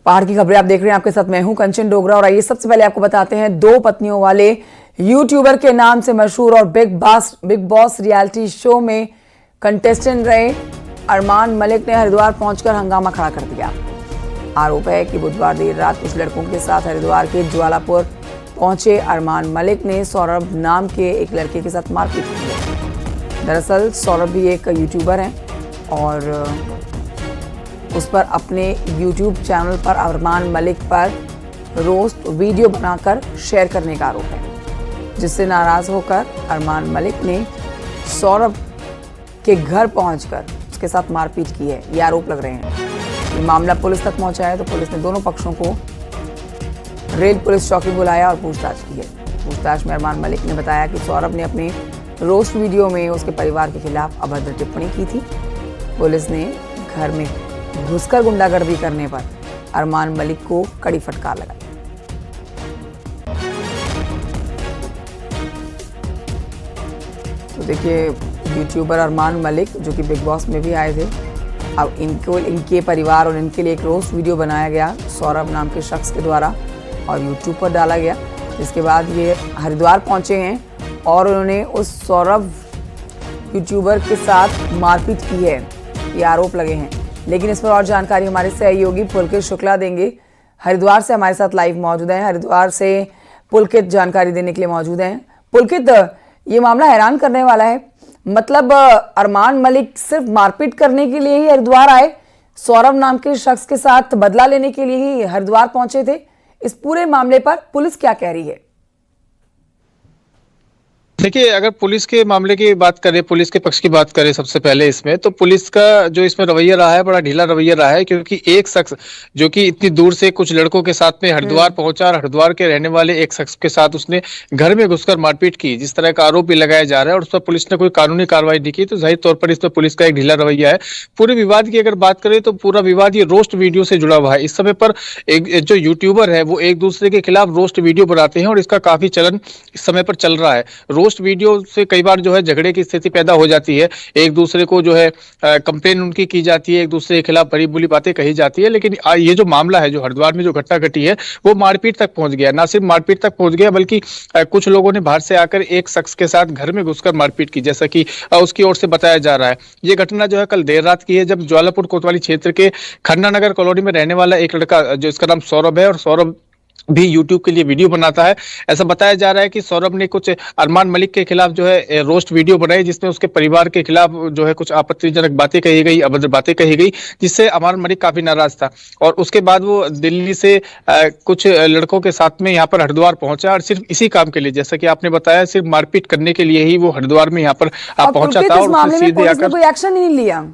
पहाड़ की खबरें आप देख रहे हैं, आपके साथ मैं हूं कंचन डोगरा। और आइए सबसे पहले आपको बताते हैं, 2 पत्नियों वाले यूट्यूबर के नाम से मशहूर और बिग बॉस रियलिटी शो में कंटेस्टेंट रहे अरमान मलिक ने हरिद्वार पहुंचकर हंगामा खड़ा कर दिया। आरोप है कि बुधवार देर रात कुछ लड़कों के साथ हरिद्वार के ज्वालापुर पहुंचे अरमान मलिक ने सौरभ नाम के एक लड़के के साथ मारपीट की है। दरअसल सौरभ भी एक यूट्यूबर हैं और उस पर अपने यूट्यूब चैनल पर अरमान मलिक पर रोस्ट वीडियो बनाकर शेयर करने का आरोप है, जिससे नाराज होकर अरमान मलिक ने सौरभ के घर पहुंचकर उसके साथ मारपीट की है। ये आरोप लग रहे हैं। ये मामला पुलिस तक पहुंचा है तो पुलिस ने दोनों पक्षों को रेल पुलिस चौकी बुलाया और पूछताछ की है। पूछताछ में अरमान मलिक ने बताया कि सौरभ ने अपने रोस्ट वीडियो में उसके परिवार के खिलाफ अभद्र टिप्पणी की थी। पुलिस ने घर में घुसकर गुंडागर्दी करने पर अरमान मलिक को कड़ी फटकार लगाई। तो देखिए, यूट्यूबर अरमान मलिक जो कि बिग बॉस में भी आए थे, अब इनके परिवार और इनके लिए एक रोस्ट वीडियो बनाया गया सौरभ नाम के शख्स के द्वारा और यूट्यूब पर डाला गया। जिसके बाद ये हरिद्वार पहुंचे हैं और उन्होंने उस सौरभ यूट्यूबर के साथ मारपीट की है, ये आरोप लगे हैं। लेकिन इस पर और जानकारी हमारे सहयोगी पुलकित शुक्ला देंगे। हरिद्वार से हमारे साथ लाइव मौजूद हैं। हरिद्वार से पुलकित जानकारी देने के लिए मौजूद हैं। पुलकित, ये मामला हैरान करने वाला है। मतलब अरमान मलिक सिर्फ मारपीट करने के लिए ही हरिद्वार आए, सौरभ नाम के शख्स के साथ बदला लेने के लिए ही हरिद्वार पहुंचे थे। इस पूरे मामले पर पुलिस क्या कह रही है? देखिए, अगर पुलिस के मामले की बात करें, पुलिस के पक्ष की बात करें सबसे पहले इसमें, तो पुलिस का जो इसमें रवैया रहा है बड़ा ढीला रवैया रहा है, क्योंकि एक शख्स जो कि इतनी दूर से कुछ लड़कों के साथ में हरिद्वार पहुंचा और हरिद्वार के रहने वाले एक शख्स के साथ उसने घर में घुसकर मारपीट की, जिस तरह का आरोप भी लगाया जा रहा है और उस पर पुलिस ने कोई कानूनी कार्रवाई नहीं की, तो जाहिर तौर पर इस पर पुलिस का एक ढीला रवैया है। पूरे विवाद की अगर बात करें तो पूरा विवाद ये रोस्ट वीडियो से जुड़ा हुआ है। इस समय पर एक जो यूट्यूबर है वो एक दूसरे के खिलाफ रोस्ट वीडियो बनाते हैं और इसका काफी चलन इस समय पर चल रहा है। रोस्ट वीडियो से कई बार जो है झगड़े की स्थिति पैदा हो जाती है, एक दूसरे को जो है कंप्लेन उनकी की जाती है, एक दूसरे के खिलाफ बड़ी बुरी बातें कही जाती है। लेकिन ये जो मामला है, जो हरिद्वार में जो घटना घटी है, वो मारपीट तक पहुंच गया। ना सिर्फ मारपीट तक पहुंच गया बल्कि कुछ लोगों ने बाहर से आकर एक शख्स के साथ घर में घुसकर मारपीट की, जैसा कि उसकी ओर से बताया जा रहा है। ये घटना जो है कल देर रात की है, जब ज्वालापुर कोतवाली क्षेत्र के खन्ना नगर कॉलोनी में रहने वाला एक लड़का, जो इसका नाम सौरभ है और सौरभ भी यूट्यूब के लिए वीडियो बनाता है, ऐसा बताया जा रहा है कि सौरभ ने कुछ अरमान मलिक के खिलाफ जो है रोस्ट वीडियो बनाई, जिसमें उसके परिवार के खिलाफ जो है कुछ आपत्तिजनक बातें कही गई, अभद्र बातें कही गई, जिससे अरमान मलिक काफी नाराज था। और उसके बाद वो दिल्ली से कुछ लड़कों के साथ में यहाँ पर हरिद्वार पहुंचा और सिर्फ इसी काम के लिए, जैसा कि आपने बताया, सिर्फ मारपीट करने के लिए ही वो हरिद्वार में यहाँ पर पहुंचा था। और सीधे आकर कोई एक्शन नहीं लिया।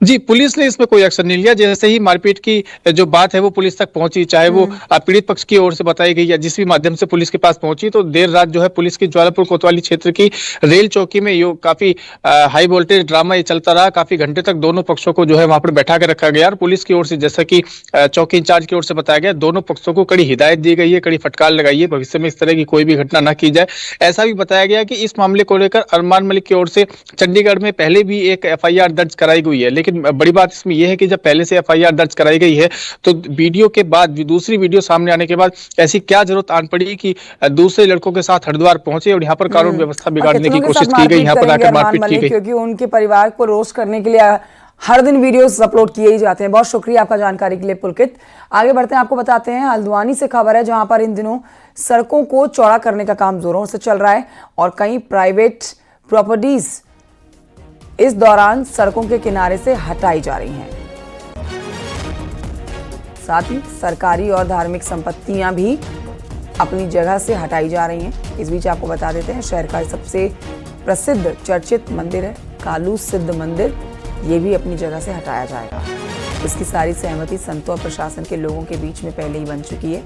जी, पुलिस ने इसमें कोई एक्शन नहीं लिया। जैसे ही मारपीट की जो बात है वो पुलिस तक पहुंची, चाहे वो पीड़ित पक्ष की ओर से बताई गई या जिस भी माध्यम से पुलिस के पास पहुंची, तो देर रात जो है पुलिस की ज्वालापुर कोतवाली क्षेत्र की रेल चौकी में यो काफी हाई वोल्टेज ड्रामा ये चलता रहा। काफी घंटे तक दोनों पक्षों को जो है वहां पर बैठा कर रखा गया और पुलिस की ओर से, जैसा कि चौकी इंचार्ज की ओर से बताया गया, दोनों पक्षों को कड़ी हिदायत दी गई है, कड़ी फटकार लगाई है, भविष्य में इस तरह की कोई भी घटना न की जाए। ऐसा भी बताया गया कि इस मामले को लेकर अरमान मलिक की ओर से चंडीगढ़ में पहले भी एक FIR दर्ज कराई गई है। लेकिन बड़ी बात इसमें यह है कि जब पहले से FIR दर्ज कराई गई है तो वीडियो के बाद, दूसरी वीडियो सामने आने के बाद ऐसी क्या जरूरत आन पड़ी कि दूसरे लड़कों के साथ हरिद्वार पहुंचे और यहाँ पर कानून व्यवस्था बिगाड़ने की कोशिश की गई, यहाँ पर आकर मारपीट की गई, क्योंकि उनके परिवार को रोस्ट करने के लिए हर दिन वीडियोस अपलोड किए ही जाते हैं। बहुत शुक्रिया आपका जानकारी के लिए पुलकित। आगे बढ़ते हैं, आपको बताते हैं हल्द्वानी से खबर है, जहां पर इन दिनों सड़कों को चौड़ा करने का काम जोरों से चल रहा है और कई प्राइवेट प्रॉपर्टीज इस दौरान सड़कों के किनारे से हटाई जा रही हैं। साथ ही सरकारी और धार्मिक संपत्तियां भी अपनी जगह से हटाई जा रही हैं। इस बीच आपको बता देते हैं, शहर का सबसे प्रसिद्ध चर्चित मंदिर है कालू सिद्ध मंदिर, ये भी अपनी जगह से हटाया जाएगा। इसकी सारी सहमति संतों और प्रशासन के लोगों के बीच में पहले ही बन चुकी है।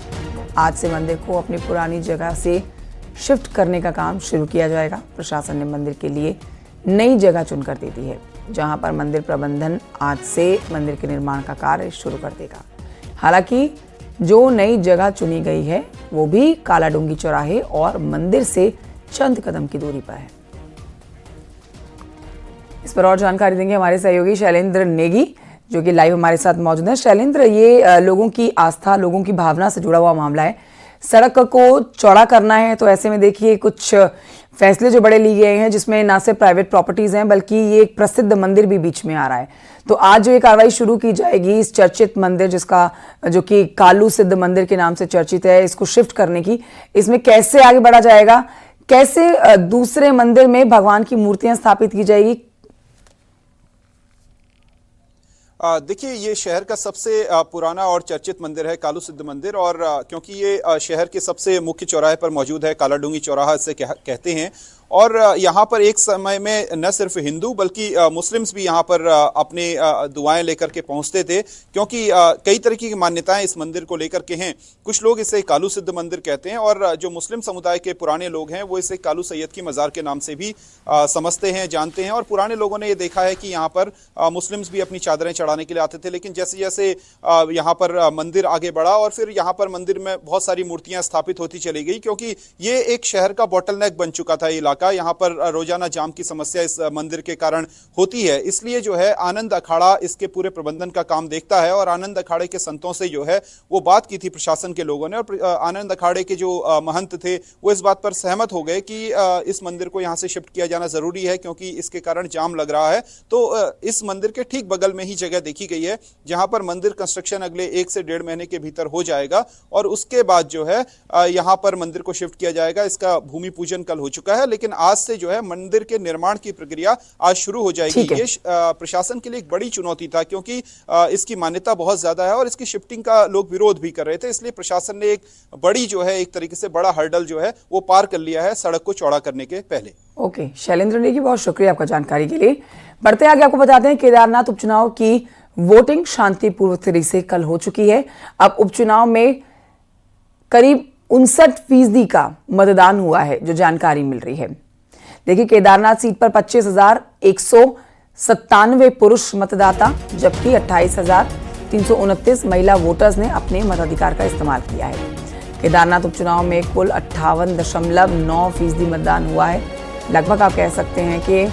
आज से मंदिर को अपनी पुरानी जगह से शिफ्ट करने का काम शुरू किया जाएगा। प्रशासन ने मंदिर के लिए नई जगह चुनकर दे दी है, जहां पर मंदिर प्रबंधन आज से मंदिर के निर्माण का कार्य शुरू कर देगा। हालांकि जो नई जगह चुनी गई है वो भी कालाडूंगी चौराहे और मंदिर से चंद कदम की दूरी पर है। इस पर और जानकारी देंगे हमारे सहयोगी शैलेंद्र नेगी। जो कि लाइव हमारे साथ मौजूद हैं। शैलेंद्र, ये लोगों की आस्था, लोगों की भावना से जुड़ा हुआ मामला है। सड़क को चौड़ा करना है, तो ऐसे में देखिए कुछ फैसले जो बड़े लिए गए हैं, जिसमें ना सिर्फ प्राइवेट प्रॉपर्टीज हैं बल्कि ये एक प्रसिद्ध मंदिर भी बीच में आ रहा है। तो आज जो ये कार्रवाई शुरू की जाएगी इस चर्चित मंदिर, जिसका जो कि कालू सिद्ध मंदिर के नाम से चर्चित है, इसको शिफ्ट करने की, इसमें कैसे आगे बढ़ा जाएगा, कैसे दूसरे मंदिर में भगवान की मूर्तियां स्थापित की जाएगी? देखिए, ये शहर का सबसे पुराना और चर्चित मंदिर है, कालू सिद्ध मंदिर। और क्योंकि ये शहर के सबसे मुख्य चौराहे पर मौजूद है, कालाडूंगी चौराहा इसे कहते हैं। और यहाँ पर एक समय में न सिर्फ हिंदू बल्कि मुस्लिम्स भी यहाँ पर अपने दुआएं लेकर के पहुँचते थे, क्योंकि कई तरीके की मान्यताएं इस मंदिर को लेकर के हैं। कुछ लोग इसे कालू सिद्ध मंदिर कहते हैं, और जो मुस्लिम समुदाय के पुराने लोग हैं वो इसे कालू सैयद की मज़ार के नाम से भी समझते हैं, जानते हैं। और पुराने लोगों ने ये देखा है कि यहाँ पर मुस्लिम्स भी अपनी चादरें चढ़ाने के लिए आते थे। लेकिन जैसे जैसे यहाँ पर मंदिर आगे बढ़ा और फिर यहाँ पर मंदिर में बहुत सारी मूर्तियाँ स्थापित होती चली गई, क्योंकि ये एक शहर का बॉटलनेक बन चुका था इलाका। यहाँ पर रोजाना जाम की समस्या इस मंदिर के कारण होती है। इसलिए जो है आनंद अखाड़ा इसके पूरे प्रबंधन का काम देखता है, और आनंद अखाड़े के संतों से जो है वो बात की थी प्रशासन के लोगों ने, और आनंद अखाड़े के जो महंत थे वो इस बात पर सहमत हो गए कि इस मंदिर को यहाँ से शिफ्ट किया जाना जरूरी है, क्योंकि इसके कारण जाम लग रहा है। तो इस मंदिर के ठीक बगल में ही जगह देखी गई है, जहां पर मंदिर कंस्ट्रक्शन अगले 1 से 1.5 महीने के भीतर हो जाएगा, और उसके बाद जो है यहाँ पर मंदिर को शिफ्ट किया जाएगा। इसका भूमि पूजन कल हो चुका है, लेकिन आज से जो है मंदिर के निर्माण की प्रक्रिया आज शुरू हो जाएगी। ये प्रशासन के लिए एक बड़ी चुनौती था, क्योंकि इसकी मान्यता बहुत ज्यादा है और इसकी शिफ्टिंग का लोग विरोध भी कर रहे थे। इसलिए प्रशासन ने एक बड़ी जो है एक तरीके से बड़ा हर्डल जो है वो पार कर लिया है सड़क को चौड़ा करने के पहले। ओके, शैलेंद्र ने की बहुत शुक्रिया आपका जानकारी के लिए। बढ़ते आगे आपको बताते हैं केदारनाथ उपचुनाव की वोटिंग शांतिपूर्वक तरीके से कल हो चुकी है। अब उपचुनाव में करीब 59% का मतदान हुआ है, जो जानकारी मिल रही है। देखिए, केदारनाथ सीट पर 25,197 पुरुष मतदाता जबकि 28,329 महिला वोटर्स ने अपने मताधिकार का इस्तेमाल किया है। केदारनाथ उपचुनाव में कुल 58.9% मतदान हुआ है। लगभग आप कह सकते हैं कि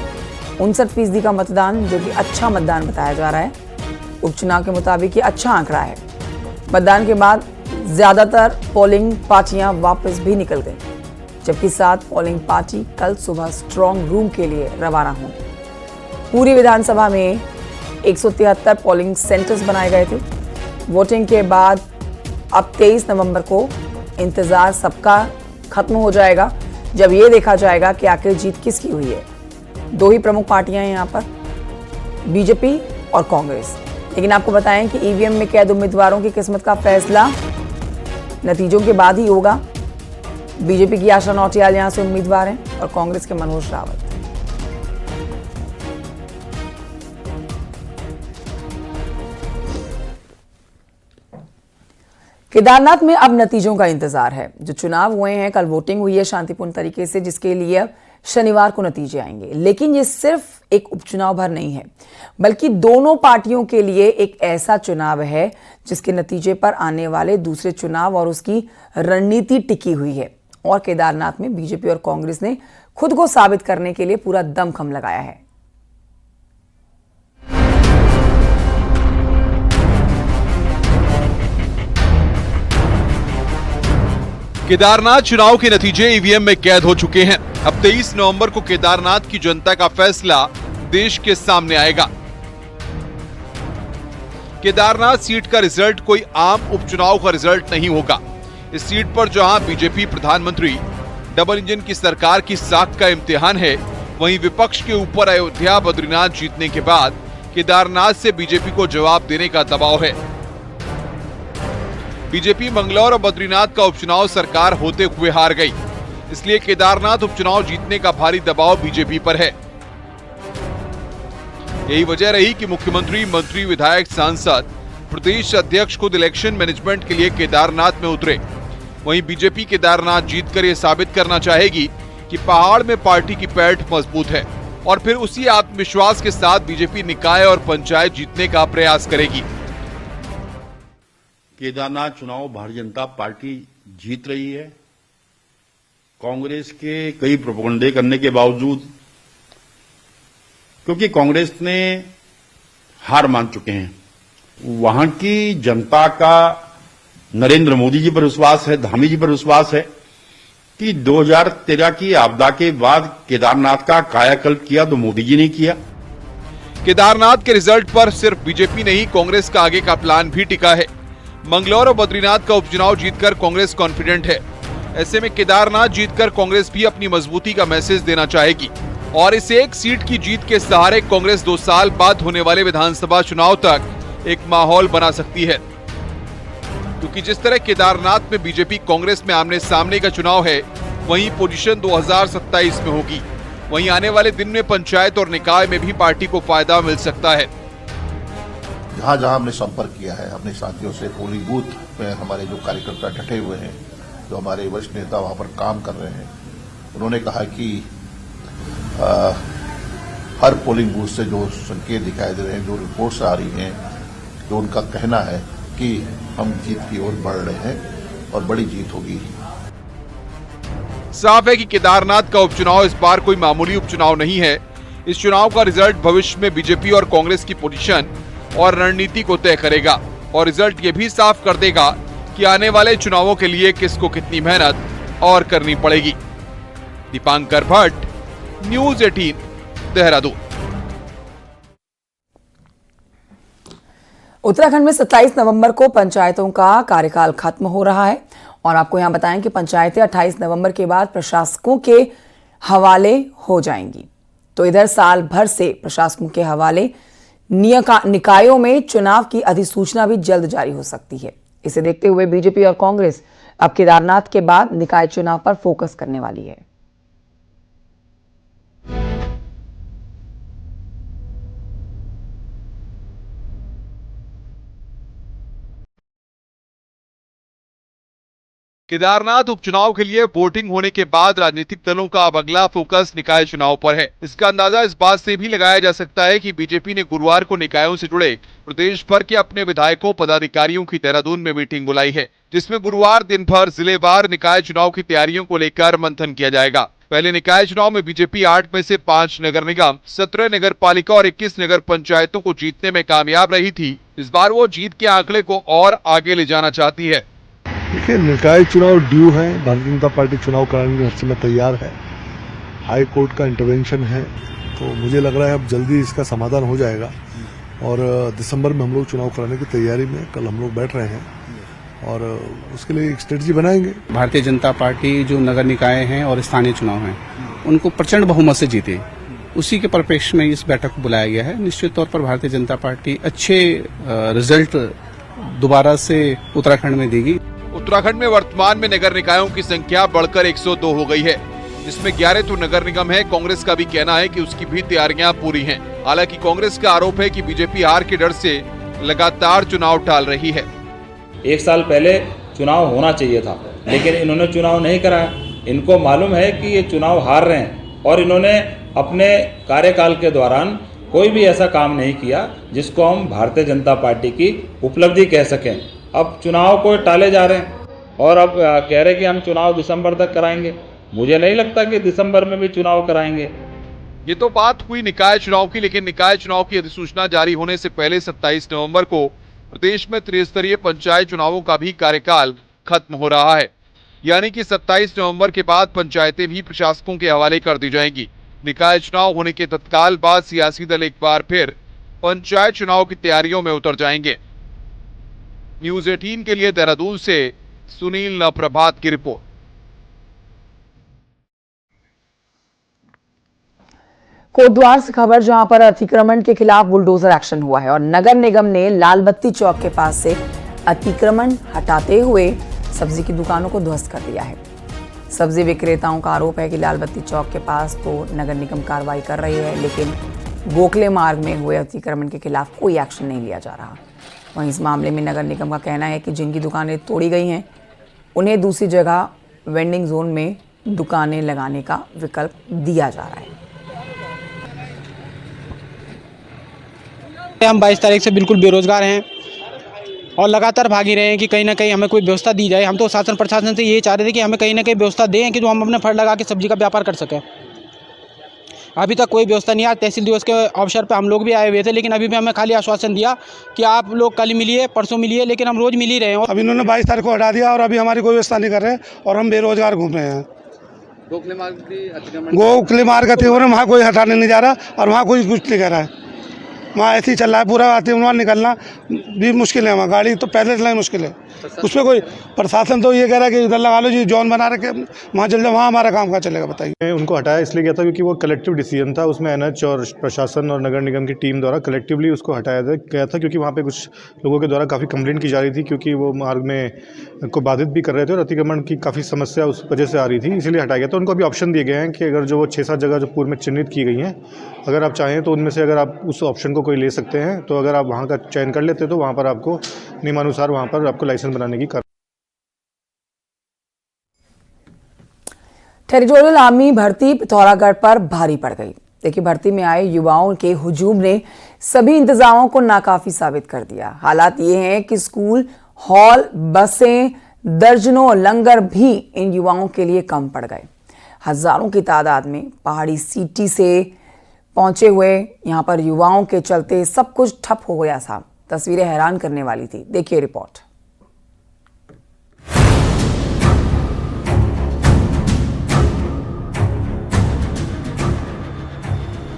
59% का मतदान, जो कि अच्छा मतदान बताया जा रहा है। उपचुनाव के मुताबिक ये अच्छा आंकड़ा है। मतदान के बाद ज्यादातर पोलिंग पार्टियां वापस भी निकल गई, जबकि 7 पोलिंग पार्टी कल सुबह स्ट्रांग रूम के लिए रवाना होंगे। पूरी विधानसभा में 173 पोलिंग सेंटर्स बनाए गए थे। वोटिंग के बाद अब 23 नवंबर को इंतजार सबका खत्म हो जाएगा, जब ये देखा जाएगा कि आखिर जीत किसकी हुई है। 2 ही प्रमुख पार्टियां हैं यहाँ पर, बीजेपी और कांग्रेस। लेकिन आपको बताएं कि ईवीएम में कैद उम्मीदवारों की किस्मत का फैसला नतीजों के बाद ही होगा। बीजेपी की आशा नौटियाल यहां से उम्मीदवार हैं और कांग्रेस के मनोज रावत। केदारनाथ में अब नतीजों का इंतजार है। जो चुनाव हुए हैं, कल वोटिंग हुई है शांतिपूर्ण तरीके से, जिसके लिए अब शनिवार को नतीजे आएंगे। लेकिन ये सिर्फ एक उपचुनाव भर नहीं है, बल्कि दोनों पार्टियों के लिए एक ऐसा चुनाव है जिसके नतीजे पर आने वाले दूसरे चुनाव और उसकी रणनीति टिकी हुई है। और केदारनाथ में बीजेपी और कांग्रेस ने खुद को साबित करने के लिए पूरा दमखम लगाया है। केदारनाथ चुनाव के नतीजे ईवीएम में कैद हो चुके हैं। अब 23 नवंबर को केदारनाथ की जनता का फैसला देश के सामने आएगा। केदारनाथ सीट का रिजल्ट कोई आम उपचुनाव का रिजल्ट नहीं होगा। इस सीट पर जहां बीजेपी प्रधानमंत्री डबल इंजन की सरकार की साख का इम्तिहान है, वहीं विपक्ष के ऊपर अयोध्या बद्रीनाथ जीतने के बाद केदारनाथ से बीजेपी को जवाब देने का दबाव है। बीजेपी मंगलौर और बद्रीनाथ का उपचुनाव सरकार होते हुए हार गई, इसलिए केदारनाथ उपचुनाव जीतने का भारी दबाव बीजेपी पर है। यही वजह रही कि मुख्यमंत्री, मंत्री, विधायक, सांसद, प्रदेश अध्यक्ष खुद इलेक्शन मैनेजमेंट के लिए केदारनाथ में उतरे। वहीं बीजेपी केदारनाथ जीतकर यह साबित करना चाहेगी कि पहाड़ में पार्टी की पैठ मजबूत है, और फिर उसी आत्मविश्वास के साथ बीजेपी निकाय और पंचायत जीतने का प्रयास करेगी। केदारनाथ चुनाव भारतीय जनता पार्टी जीत रही है। कांग्रेस के कई प्रोपेगेंडे करने के बावजूद, क्योंकि कांग्रेस ने हार मान चुके हैं, वहां की जनता का नरेंद्र मोदी जी पर विश्वास है, धामी जी पर विश्वास है कि 2013 की आपदा के बाद केदारनाथ का कायाकल्प किया तो मोदी जी ने किया। केदारनाथ के रिजल्ट पर सिर्फ बीजेपी नहीं, कांग्रेस का आगे का प्लान भी टिका है। मंगलौर और बद्रीनाथ का उपचुनाव जीतकर कांग्रेस कॉन्फिडेंट है। ऐसे में केदारनाथ जीतकर कांग्रेस भी अपनी मजबूती का मैसेज देना चाहेगी और इस एक सीट की जीत के सहारे कांग्रेस 2 साल बाद होने वाले विधानसभा चुनाव तक एक माहौल बना सकती है, क्योंकि जिस तरह केदारनाथ में बीजेपी कांग्रेस में आमने सामने का चुनाव है, वहीं पोजीशन 2027 में होगी। वहीं आने वाले दिन में पंचायत और निकाय में भी पार्टी को फायदा मिल सकता है। जहां जहां हमने संपर्क किया है अपने साथियों से, पोलिंग बूथ में हमारे जो कार्यकर्ता डटे हुए हैं, जो हमारे वरिष्ठ नेता वहां पर काम कर रहे हैं, उन्होंने कहा कि हर पोलिंग बूथ से जो संकेत दिखाई दे रहे हैं, जो रिपोर्ट्स आ रही हैं, जो उनका कहना है कि हम जीत की ओर बढ़ रहे हैं और बड़ी जीत होगी। साफ है कि केदारनाथ का उपचुनाव इस बार कोई मामूली उपचुनाव नहीं है। इस चुनाव का रिजल्ट भविष्य में बीजेपी और कांग्रेस की पोजीशन और रणनीति को तय करेगा और रिजल्ट ये भी साफ कर देगा कि आने वाले चुनावों के लिए किसको कितनी मेहनत और करनी पड़ेगी। दीपांकर भट्ट, न्यूज़ 18, देहरादून। उत्तराखंड में 27 नवंबर को पंचायतों का कार्यकाल खत्म हो रहा है और आपको यहां बताएं कि पंचायतें 28 नवंबर के बाद प्रशासकों के हवाले हो जाएंगी। तो इधर साल भर से प्रशासकों के हवाले निकायों में चुनाव की अधिसूचना भी जल्द जारी हो सकती है। इसे देखते हुए बीजेपी और कांग्रेस अब केदारनाथ के बाद निकाय चुनाव पर फोकस करने वाली है। केदारनाथ उपचुनाव के लिए वोटिंग होने के बाद राजनीतिक दलों का अब अगला फोकस निकाय चुनाव पर है। इसका अंदाजा इस बात से भी लगाया जा सकता है कि बीजेपी ने गुरुवार को निकायों से जुड़े प्रदेश भर के अपने विधायकों पदाधिकारियों की देहरादून में मीटिंग बुलाई है, जिसमें गुरुवार दिन भर जिलेवार निकाय चुनाव की तैयारियों को लेकर मंथन किया जाएगा। पहले निकाय चुनाव में बीजेपी 8 में से 5 नगर निगम, 17 नगर पालिका और 21 नगर पंचायतों को जीतने में कामयाब रही थी। इस बार वो जीत के आंकड़े को और आगे ले जाना चाहती है। देखिए, निकाय चुनाव ड्यू है। भारतीय जनता पार्टी चुनाव कराने के हर समय तैयार है। हाई कोर्ट का इंटरवेंशन है, तो मुझे लग रहा है अब जल्दी इसका समाधान हो जाएगा और दिसंबर में हम लोग चुनाव कराने की तैयारी में कल हम लोग बैठ रहे हैं और उसके लिए एक स्ट्रेटजी बनाएंगे। भारतीय जनता पार्टी जो नगर निकाय हैं और स्थानीय चुनाव हैं, उनको प्रचंड बहुमत से जीते, उसी के परिप्रेक्ष्य में इस बैठक को बुलाया गया है। निश्चित तौर पर भारतीय जनता पार्टी अच्छे रिजल्ट दोबारा से उत्तराखंड में देगी। उत्तराखंड में वर्तमान में नगर निकायों की संख्या बढ़कर 102 हो गई है, जिसमें 11 तो नगर निगम है। कांग्रेस का भी कहना है कि उसकी भी तैयारियां पूरी हैं। हालांकि कांग्रेस का आरोप है कि बीजेपी हार के डर से लगातार चुनाव टाल रही है। 1 साल पहले चुनाव होना चाहिए था, लेकिन इन्होंने चुनाव नहीं कराया। इनको मालूम है कि ये चुनाव हार रहे हैं और इन्होंने अपने कार्यकाल के दौरान कोई भी ऐसा काम नहीं किया जिसको हम भारतीय जनता पार्टी की उपलब्धि कह सकें। अब चुनाव को टाले जा रहे हैं और अब कह रहे कि हम चुनाव दिसंबर तक कराएंगे। मुझे नहीं लगता कि दिसंबर में भी चुनाव कराएंगे। ये तो बात हुई निकाय चुनाव की, लेकिन निकाय चुनाव की अधिसूचना जारी होने से पहले 27 नवंबर को प्रदेश में त्रिस्तरीय पंचायत चुनावों का भी कार्यकाल खत्म हो रहा है। यानी कि 27 नवंबर के बाद पंचायतें भी प्रशासकों के हवाले कर दी जाएंगी। निकाय चुनाव होने के तत्काल बाद सियासी दल एक बार फिर पंचायत चुनाव की तैयारियों में उतर जाएंगे। न्यूज़ 18 के लिए देहरादून से सुनील नवप्रभात की रिपोर्ट। कोटद्वार से खबर, जहां पर अतिक्रमण के खिलाफ बुलडोजर एक्शन हुआ है और नगर निगम ने लाल बत्ती चौक के पास से अतिक्रमण हटाते हुए सब्जी की दुकानों को ध्वस्त कर दिया है। सब्जी विक्रेताओं का आरोप है कि लाल बत्ती चौक के पास तो नगर निगम कार्रवाई कर रही है, लेकिन गोखले मार्ग में हुए अतिक्रमण के खिलाफ कोई एक्शन नहीं लिया जा रहा। वहीं इस मामले में नगर निगम का कहना है कि जिनकी दुकानें तोड़ी गई हैं, उन्हें दूसरी जगह वेंडिंग जोन में दुकानें लगाने का विकल्प दिया जा रहा है। हम 22 तारीख से बिल्कुल बेरोजगार हैं और लगातार भाग ही रहे हैं कि कहीं ना कहीं हमें कोई व्यवस्था दी जाए। हम तो शासन प्रशासन से ये चाह रहे थे कि हमें कहीं ना कहीं व्यवस्था दें कि जो हम अपने फड़ लगा के सब्जी का व्यापार कर सकें। अभी तक कोई व्यवस्था नहीं है। तहसील दिवस के अवसर पर हम लोग भी आए हुए थे, लेकिन अभी भी हमें खाली आश्वासन दिया कि आप लोग कल मिलिए, परसों मिलिए, लेकिन हम रोज़ मिल ही रहे हैं। अब इन्होंने 22 तारीख को हटा दिया और अभी हमारी कोई व्यवस्था नहीं कर रहे और हम बेरोजगार घूम रहे हैं। गोखले मार्ग का वहाँ कोई हटाने नहीं जा रहा और वहाँ कोई कुछ नहीं कर रहा है। वहाँ ऐसे ही चल रहा है पूरा। वहाँ निकलना भी मुश्किल है, वहाँ गाड़ी तो पैदल चलाना मुश्किल है। उसमें कोई प्रशासन तो ये कह रहा है कि इधर लगा लो जी, जोन बना रखे, वहाँ चल जाओ, वहाँ हमारा काम का चलेगा। बताइए। उनको हटाया इसलिए गया था क्योंकि वो कलेक्टिव डिसीजन था, उसमें एनएच और प्रशासन और नगर निगम की टीम द्वारा कलेक्टिवली उसको हटाया गया था, क्योंकि वहाँ पे कुछ लोगों के द्वारा काफ़ी कंप्लेंट की जा रही थी, क्योंकि वो मार्ग में को बाधित भी कर रहे थे और अतिक्रमण की काफ़ी समस्या उस वजह से आ रही थी, इसीलिए हटाया गया। तो उनको अभी ऑप्शन दिए गए हैं कि अगर जो वो 6-7 जगह जो पूर्व में चिन्हित की गई हैं, अगर आप चाहें तो उनमें से अगर आप उस ऑप्शन को कोई ले सकते हैं, तो अगर आप वहाँ का चयन कर लेते तो वहाँ पर आपको नियमानुसार वहाँ पर आपको लाइसेंस बनाने की टेरिटोरियल आर्मी भर्ती पिथौरागढ़ पर भारी पड़ गई। देखिए, भर्ती में आए युवाओं के हुजूम ने सभी इंतजामों को नाकाफी साबित कर दिया। हालात ये हैं कि स्कूल, हॉल, बसें, दर्जनों लंगर भी इन युवाओं के लिए कम पड़ गए। हजारों की तादाद में पहाड़ी सीटी से पहुंचे हुए यहां पर युवाओं के चलते सब कुछ ठप हो गया था। तस्वीरें हैरान करने वाली थी। देखिए रिपोर्ट।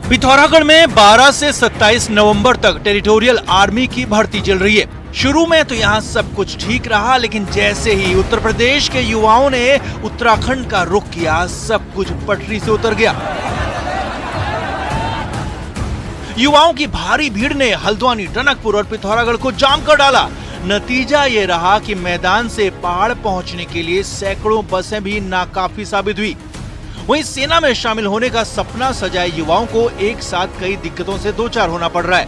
पिथौरागढ़ में 12 से 27 नवंबर तक टेरिटोरियल आर्मी की भर्ती चल रही है। शुरू में तो यहाँ सब कुछ ठीक रहा, लेकिन जैसे ही उत्तर प्रदेश के युवाओं ने उत्तराखंड का रुख किया, सब कुछ पटरी से उतर गया। युवाओं की भारी भीड़ ने हल्द्वानी, टनकपुर और पिथौरागढ़ को जाम कर डाला। नतीजा ये रहा कि मैदान से पहाड़ पहुंचने के लिए सैकड़ों बसें भी नाकाफी साबित हुई। वहीं सेना में शामिल होने का सपना सजाए युवाओं को एक साथ कई दिक्कतों से दो चार होना पड़ रहा है।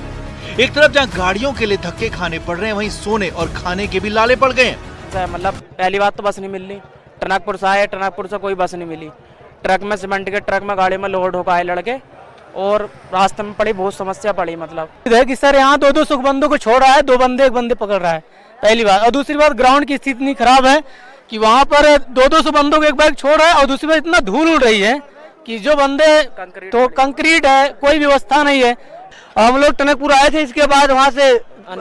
एक तरफ जहां गाड़ियों के लिए धक्के खाने पड़ रहे हैं, वहीं सोने और खाने के भी लाले पड़ गए हैं। मतलब पहली बात तो बस नहीं मिल रही। टनकपुर से आए, टनकपुर से कोई बस नहीं मिली। ट्रक में सीमेंट के ट्रक में गाड़ी में लोड होकर आए लड़के और रास्ते में पड़ी बहुत समस्या पड़ी। मतलब कि सर यहाँ 2-2 सुख बंदों को छोड़ रहा है, 2 बंदे 1 बंदे पकड़ रहा है, पहली बात। और दूसरी बात, ग्राउंड की स्थिति इतनी खराब है कि वहाँ पर 200 बंदों को एक बैग छोड़ रहा है और दूसरी बात इतना धूल उड़ रही है कि जो बंदे तो कंक्रीट है, कोई व्यवस्था नहीं है। हम लोग टनकपुर आए थे, इसके बाद वहाँ से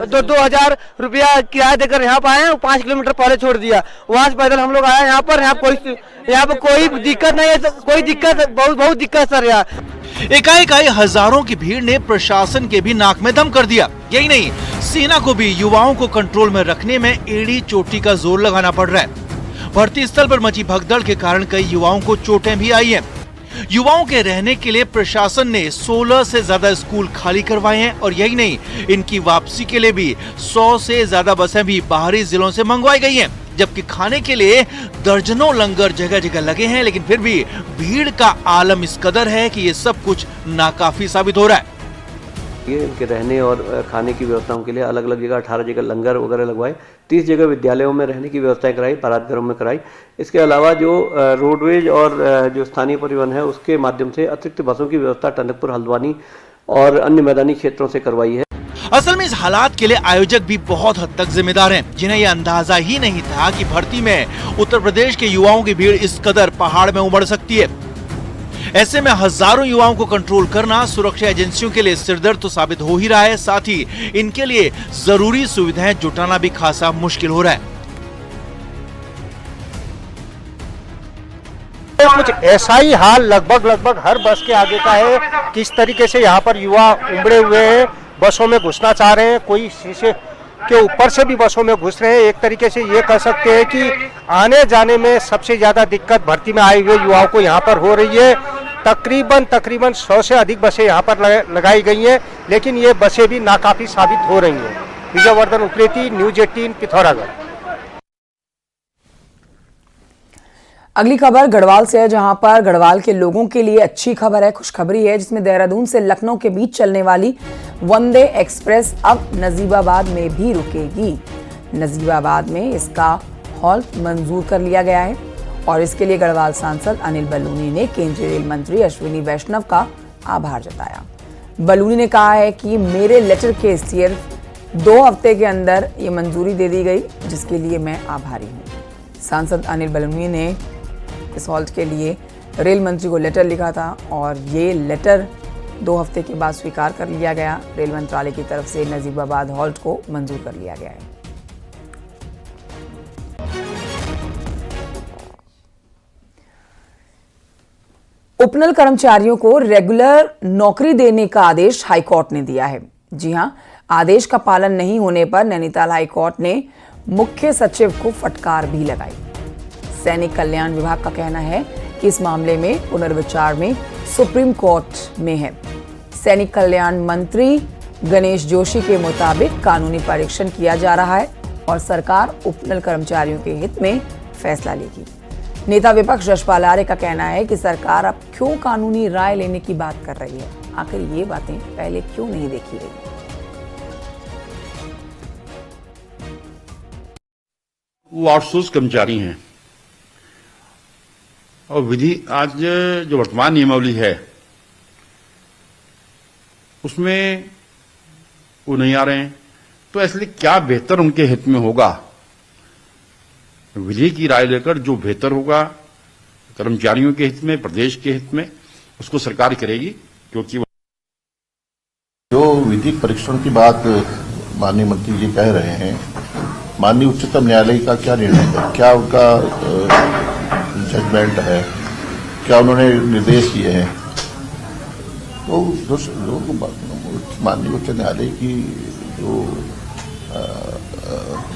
2,000 रुपया किराया देकर यहाँ पर आए, 5 किलोमीटर पहले छोड़ दिया। वहाँ से पैदल हम लोग आए यहाँ पर कोई दिक्कत नहीं है, कोई दिक्कत बहुत दिक्कत सर। यहाँ एकाएक आई हजारों की भीड़ ने प्रशासन के भी नाक में दम कर दिया। यही नहीं, सेना को भी युवाओं को कंट्रोल में रखने में एड़ी चोटी का जोर लगाना पड़ रहा है। भर्ती स्थल पर मची भगदड़ के कारण कई युवाओं को चोटें भी आई हैं। युवाओं के रहने के लिए प्रशासन ने 16 से ज्यादा स्कूल खाली करवाए हैं और यही नहीं, इनकी वापसी के लिए भी 100 से ज्यादा बसें भी बाहरी जिलों से मंगवाई गई हैं। जबकि खाने के लिए दर्जनों लंगर जगह जगह लगे हैं, लेकिन फिर भी भीड़ का आलम इस कदर है कि ये सब कुछ नाकाफी साबित हो रहा है। इनके रहने और खाने की व्यवस्थाओं के लिए अलग अलग जगह 18 जगह लंगर वगैरह लगवाए, 30 जगह विद्यालयों में रहने की व्यवस्थाएं कराई, बारात घरों में कराई। इसके अलावा जो रोडवेज और जो स्थानीय परिवहन है उसके माध्यम से अतिरिक्त बसों की व्यवस्था टनकपुर, हल्द्वानी और अन्य मैदानी क्षेत्रों से करवाई है। असल में इस हालात के लिए आयोजक भी बहुत हद तक जिम्मेदार हैं, जिन्हें यह अंदाजा ही नहीं था कि भर्ती में उत्तर प्रदेश के युवाओं की भीड़ इस कदर पहाड़ में उमड़ सकती है। ऐसे में हजारों युवाओं को कंट्रोल करना सुरक्षा एजेंसियों के लिए सिरदर्द तो साबित हो ही रहा है, साथ ही इनके लिए जरूरी सुविधाएं जुटाना भी खासा मुश्किल हो रहा है। कुछ ऐसा ही हाल लगभग हर बस के आगे का है। किस तरीके से यहाँ पर युवा उमड़े हुए हैं, बसों में घुसना चाह रहे हैं, कोई शीशे के ऊपर से भी बसों में घुस रहे हैं। एक तरीके से ये कह सकते हैं कि आने जाने में सबसे ज्यादा दिक्कत भर्ती में आए हुए युवाओं को यहाँ पर हो रही है। तकरीबन 100 से अधिक बसें यहाँ पर लगाई गई हैं, लेकिन ये बसें भी नाकाफी साबित हो रही हैं। विजयवर्धन उप्रेती, न्यूज 18 पिथौरागढ़। अगली खबर गढ़वाल से है, जहां पर गढ़वाल के लोगों के लिए अच्छी खबर है, खुशखबरी है, जिसमें देहरादून से लखनऊ के बीच चलने वाली वंदे एक्सप्रेस अब नजीबाबाद में भी रुकेगी। नजीबाबाद में इसका हॉल्ट मंजूर कर लिया गया है और इसके लिए गढ़वाल सांसद अनिल बलूनी ने केंद्रीय रेल मंत्री अश्विनी वैष्णव का आभार जताया। बलूनी ने कहा है कि मेरे लेटर के सिर्फ 2 हफ्ते के अंदर ये मंजूरी दे दी गई, जिसके लिए मैं आभारी हूँ। सांसद अनिल बलूनी ने इस हॉल्ट के लिए रेल मंत्री को लेटर लिखा था और ये लेटर 2 हफ्ते के बाद स्वीकार कर लिया गया। रेल मंत्रालय की तरफ से नजीबाबाद हॉल्ट को मंजूर कर लिया गया है। उपनल कर्मचारियों को रेगुलर नौकरी देने का आदेश हाईकोर्ट ने दिया है। जी हां, आदेश का पालन नहीं होने पर नैनीताल हाईकोर्ट ने मुख्य सचिव को फटकार भी लगाई। सैनिक कल्याण विभाग का कहना है कि इस मामले में पुनर्विचार में सुप्रीम कोर्ट में है। सैनिक कल्याण मंत्री गणेश जोशी के मुताबिक कानूनी परीक्षण किया जा रहा है और सरकार उपनल कर्मचारियों के हित में फैसला लेगी। नेता विपक्ष यशपाल आर्य का कहना है कि सरकार अब क्यों कानूनी राय लेने की बात कर रही है, आखिर ये बातें पहले क्यों नहीं देखी गई। वो आउटसोर्स कर्मचारी हैं और विधि आज जो वर्तमान नियमावली है उसमें वो नहीं आ रहे हैं, तो इसलिए क्या बेहतर उनके हित में होगा, विधि की राय लेकर जो बेहतर होगा कर्मचारियों के हित में, प्रदेश के हित में, उसको सरकार करेगी। क्योंकि जो विधिक परीक्षण की बात माननीय मंत्री जी कह रहे हैं, माननीय उच्चतम न्यायालय का क्या निर्णय है, क्या उनका जजमेंट है, क्या उन्होंने निर्देश दिए हैं, तो माननीय उच्च न्यायालय की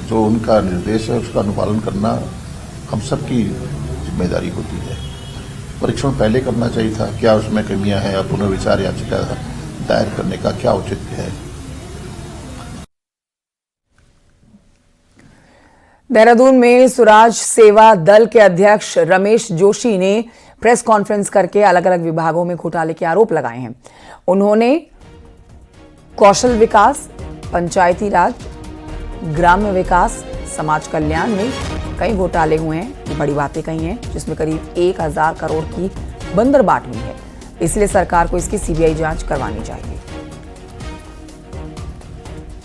जो उनका निर्देश है उसका अनुपालन करना हम सबकी जिम्मेदारी होती है। परीक्षण पहले करना चाहिए था, क्या उसमें कमियां हैं, और पुनर्विचार याचिका दायर करने का क्या औचित्य है। देहरादून में स्वराज सेवा दल के अध्यक्ष रमेश जोशी ने प्रेस कॉन्फ्रेंस करके अलग अलग विभागों में घोटाले के आरोप लगाए हैं। उन्होंने कौशल विकास, पंचायती राज, ग्राम्य विकास, समाज कल्याण में कई घोटाले हुए हैं, ये बड़ी बातें कही हैं, जिसमें करीब 1000 करोड़ की बंदरबाट हुई है। इसलिए सरकार को इसकी सीबीआई जांच करवानी चाहिए।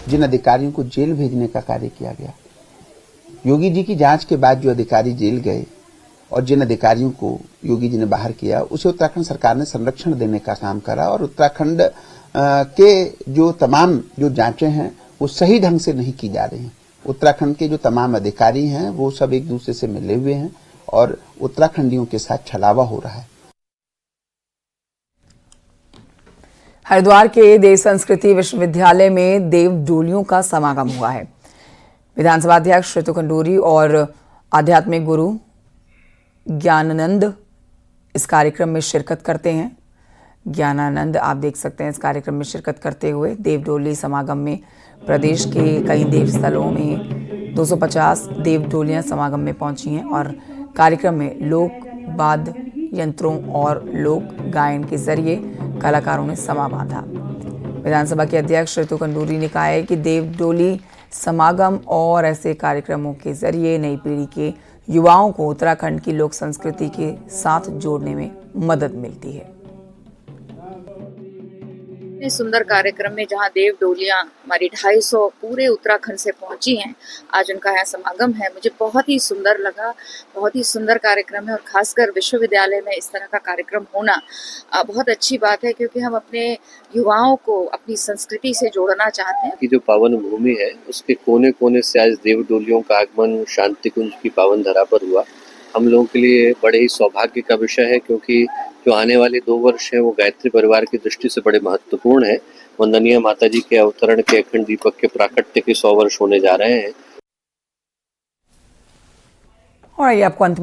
जिन अधिकारियों को जेल भेजने का कार्य किया गया, योगी जी की जांच के बाद जो अधिकारी जेल गए और जिन अधिकारियों को योगी जी ने बाहर किया, उसे उत्तराखंड सरकार ने संरक्षण देने का काम करा और उत्तराखंड के जो तमाम जो जांचें हैं वो सही ढंग से नहीं की जा रही हैं। उत्तराखंड के जो तमाम अधिकारी हैं वो सब एक दूसरे से मिले हुए हैं और उत्तराखंडियों के साथ छलावा हो रहा है। हरिद्वार के देव संस्कृति विश्वविद्यालय में देव डोलियों का समागम हुआ है। विधानसभा अध्यक्ष ऋतु खंडूरी और आध्यात्मिक गुरु ज्ञानानंद इस कार्यक्रम में शिरकत करते हैं। ज्ञानानंद आप देख सकते हैं इस कार्यक्रम में शिरकत करते हुए। देव डोली समागम में प्रदेश के कई देव स्थलों में 250 देव डोलियां समागम में पहुंची हैं और कार्यक्रम में लोक वाद्य यंत्रों और लोक गायन के जरिए कलाकारों ने समा बांधा। विधानसभा के अध्यक्ष ऋतु खंडूरी ने कहा है कि देव डोली समागम और ऐसे कार्यक्रमों के जरिए नई पीढ़ी के युवाओं को उत्तराखंड की लोक संस्कृति के साथ जोड़ने में मदद मिलती है। इस सुंदर कार्यक्रम में जहां देव डोलियां हमारी 250 पूरे उत्तराखंड से पहुंची हैं, आज उनका यहाँ समागम है। मुझे बहुत ही सुंदर लगा, बहुत ही सुंदर कार्यक्रम है और खासकर विश्वविद्यालय में इस तरह का कार्यक्रम होना बहुत अच्छी बात है, क्योंकि हम अपने युवाओं को अपनी संस्कृति से जोड़ना चाहते हैं। की जो पावन भूमि है उसके कोने कोने से आज देव डोलियों का आगमन शांति कुंज की पावन धरा पर हुआ। हम लोगों के लिए बड़े ही सौभाग्य का विषय है, क्योंकि जो आने वाले 2 वर्ष हैं वो गायत्री परिवार की दृष्टि से बड़े महत्वपूर्ण है। वंदनीय माता जी के अवतरण के अखंड दीपक के प्राकट्य के 100 वर्ष होने जा रहे हैं। और ये आपको अंत